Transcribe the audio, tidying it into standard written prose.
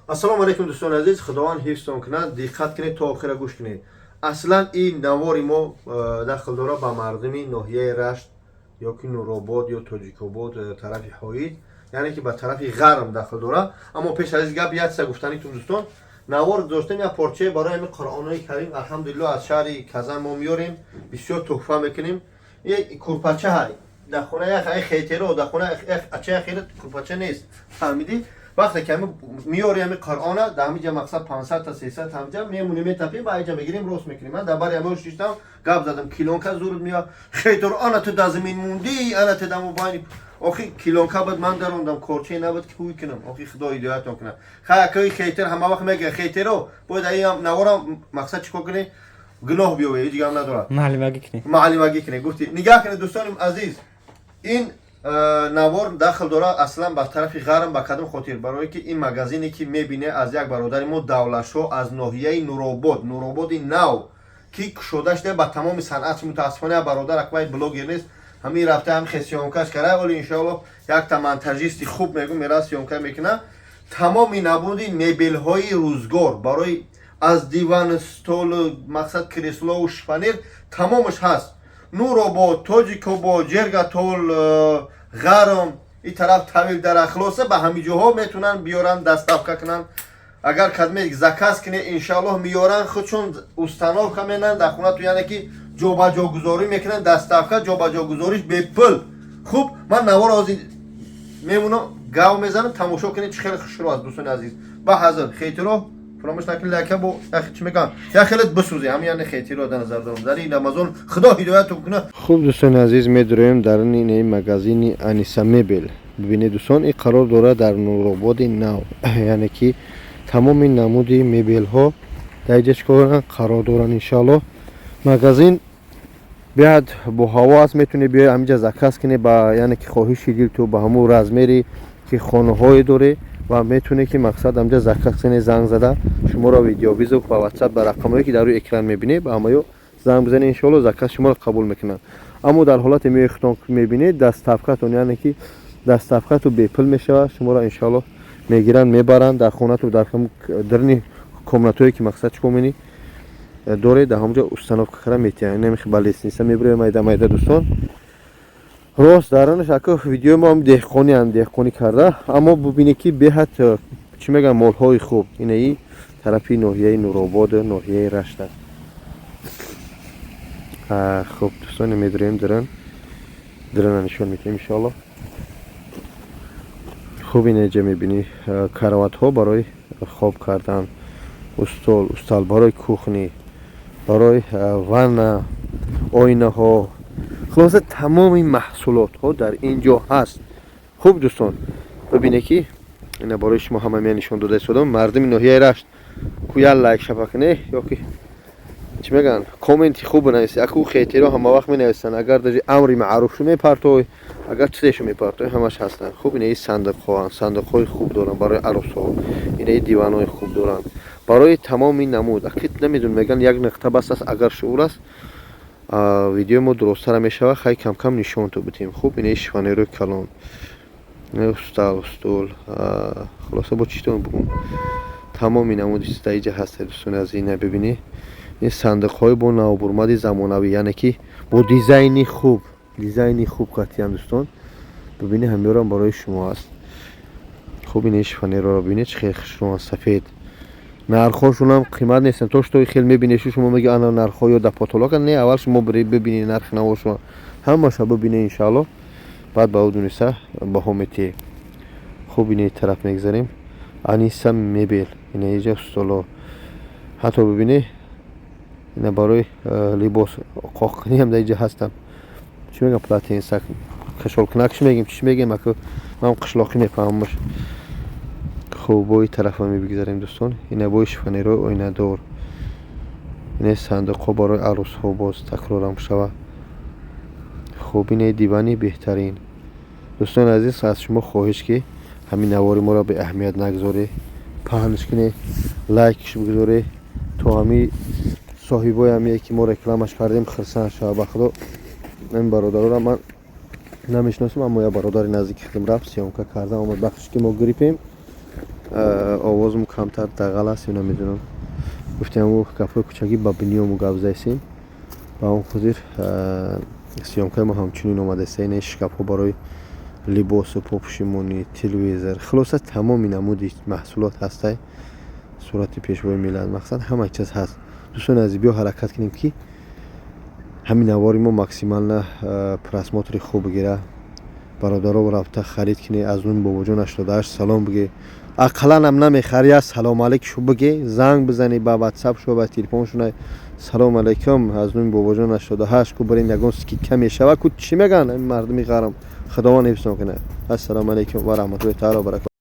Ассалому алейкум дӯстони азиз, худованд ҳифзтон кунад. Диққат кунед то охира гӯш кунед. Аслан ин навори мо дахл дора ба мардуми ноҳияи Рашт ё ки Нуробод ё Тоҷикобод тарафи Ҳоид, яъне ки ба тарафи ғарм дахл дора. Аммо пеш аз гап якса гуфтанитон дӯстон, навор дошем як порчае барои ҳамин Қуръонои Карим алҳамдулиллоҳ аз шаҳри Казан мо миёрем, бисёр туҳфа мекунем. Як курпача дар хона як хетеро дар хона ача хеле курпача нест. Фаҳмидӣ? وقتی که میاریم قرآن در همینجا مقصد 500 تا 300 همینجا میمونیم میتپیم و اینجا میگیریم روست میکنیم. من درباره امروز شیشتم گپ زدم کیلونکا زورت میاد خیتر آن تو در زمین موندی انا تو دمو باین آخی کیلونکا بود من دروندم کورچه نبود که خوی کنم آخی خدا هدایتون کنه خیلی خیتر همه وقت میگه خیترو باید این نوارم مقصد چیکار کنه گناه بیاوه دیگه هم نداره معلمگی کنه گفتی نگاه کنه دوستانم عزیز این навор дахл дора аслан ба тарафи ғарм ба кадом хотир барое ки ин магазине ки мебине аз як бародари мо Давлашо аз ноҳияи Нурободи нав ки кушода шуда ба тамоми санъат мутаассифона бародар акбаи блогер нест ҳамин рафта ҳам сёёмкаш кара оли иншоаллоҳ якта монтажисти хуб мегӯ мера сёёмка мекуна тамоми набуди мебелҳои рӯзгор барои аз диван стол мақсад креслову шифонер тамомаш ҳаст. Нуробод, Тоҷикобод, Ҷергатол, ғарм این طرف طویل در خلاصه به همه جاها میتونن بیارن دستافکا کنن. اگر کدمه زکاس کنه انشالله میارن خودشون استاناف کمینن در خونه تو یعنی که جابا جا گذاری میکنن دستافکا جابا جا گذاریش به پل. خوب من نوار از میمونم گاو میزنم تماشا کنید چه خیلی خوش رو از دوستان عزیز با حاضر خیترو فراموش نکنید لایک با چی میگن یا خیلی بسوزی همین یعنی خیترو در نظر دارم در این رمضان خدا هدایتتون کنه. خوب دوستان عزیز می‌داریم در این مغازین انیسا مبل ببینید دوستان این قرار داره در نوروباد نو یعنی که تمام نمودی مبل ها در اینجا چیکار قرار دارن انشالله مغازین بیاد با هوا است میتونه بیای همینجا زکاس کنه با یعنی که خواهش دل تو با همون رزمری که خانه های داره و میتونه که مقصد همجا زکاس کنه زنگ زده شما را ویدیو بیزو و واتساپ بر رقمی که در روی اکران میبینه با همه زنگ بزنید انشالله زکات شما را قبول میکنن. اما در حالت میختون که میبینید دستافکاتون یعنی که دستافکاتو به پل میشه شما را انشالله میگیرن میبرن در خونه تو درنی کمناتوی که مقصد چیکار می‌کنی دوره در همونجا استاناف کردن میتونه نمیخه بالست نیست میبره مایده دوستان راست درانش اکو ویدیو ما هم دهقانی کرده اما ببینید که بهت چی میگن مالهای خوب اینه ای طرفی ناحیه نوروباد ناحیه رشت خوب دوستان میدریم درن نشون میتیم انشالله. خوب اینه جا میبینی کراوات ها برای خواب کردن استال برای کوخنی برای وان آینه ها خلاصه تمام این محصولات ها در اینجا هست. خوب دوستان ببینه که اینه برای شما همه می نشون داده شدم مردم ناحیه رشت کویا لایک شبا کنه یا که چی میگن کامنت خوب بنویسید اكو خیترا همه وقت می نویسن اگر در امری معروف شو میپرتوی اگر چه شو میپرتوی همش هستن. خوب اینه صندوق های خوب دارن برای عروس ها اینه دیوان های خوب دارن برای تمام این نمود اکید نمیدون میگن یک نقطه بس است اگر شعور است ویدیو ما درست تر میشه خیلی کم کم نشون تو بدیم. خوب اینه شفانیرو کلان نه استول خلاصه با چیتون بگم تمام این نمود استایجه هست دوستان از این ببینی این صندوق های با نوبرمدی زمانوی یعنی که با دیزاینی خوب قطعا دوستان ببینی همیارم برای شما است. خوب اینه شفانیرو رو ببینید چه خیلی سفید نرخاشون هم قیمت نیستن توش توی خیلی میبینی شما میگه انا نرخا یا دپاتولاک نه اول شما ببینید نرخ نواشون همه شب ببینید انشالله بعد با اودونیسه با همتی. خوب اینه طرف میگذاریم انیسا مبل اینه اینجا استولا حتی ببینید اینه برای لباس قاقنی هم در اینجا هستم چی میگم پلاتین سک کشول کنکش میگیم چی میگیم اکو من قشلاقی میفهممش. خوب بای طرف هم بگذاریم دوستان اینه بای شفانیرو آینه دار اینه صندوق ها برای عروس ها باز تکرار هم شود. خوب اینه دیوانی بهترین دوستان عزیز از شما خواهش که همین نواری ما را به اهمیت نگذاره پهنش کنه لایکش بگذاره تا همین صاحبای همیه که ما رکلامش کردیم خرسان شود. بخدا این برادر را من نمیشناسم اما یا برادر نزدیک خیلی رفت سیامکا کردم آمد بخش که ما گریپیم овозму камтар дағал аст ё намедонам. Гуфтем у гапҳои кӯчагӣ ба бинёму гап зайсем. Ба он хозир сиёмкаи мо ҳамчунин омадаст. Ин шкафҳо барои либосу попушимонӣ, телевизор, хулоса тамоми намуди маҳсулот ҳастай. Сурати пешвои миллат мақсад ҳама чиз ҳаст. Дӯстони азиз, биё ҳаракат кунем ки ҳамин навори мо максимална просмотри хуб гира. Бародаро рафта харид кунӣ, аз нуни бобоҷон 88 салом бигӣ. Ақаллан ҳам намехарӣ, салом алейкум бигӣ, занг бизанӣ ба ватсапшо, ба телефоншо, салом алейкум, аз нуни бобоҷон 88 ку барин ягон скидка мешава ку чӣ меган мардуми ғарам. Худованд ҳифзон кунад. Ассалому алейкум ва раҳматуллоҳи таъала ва баракатуҳ.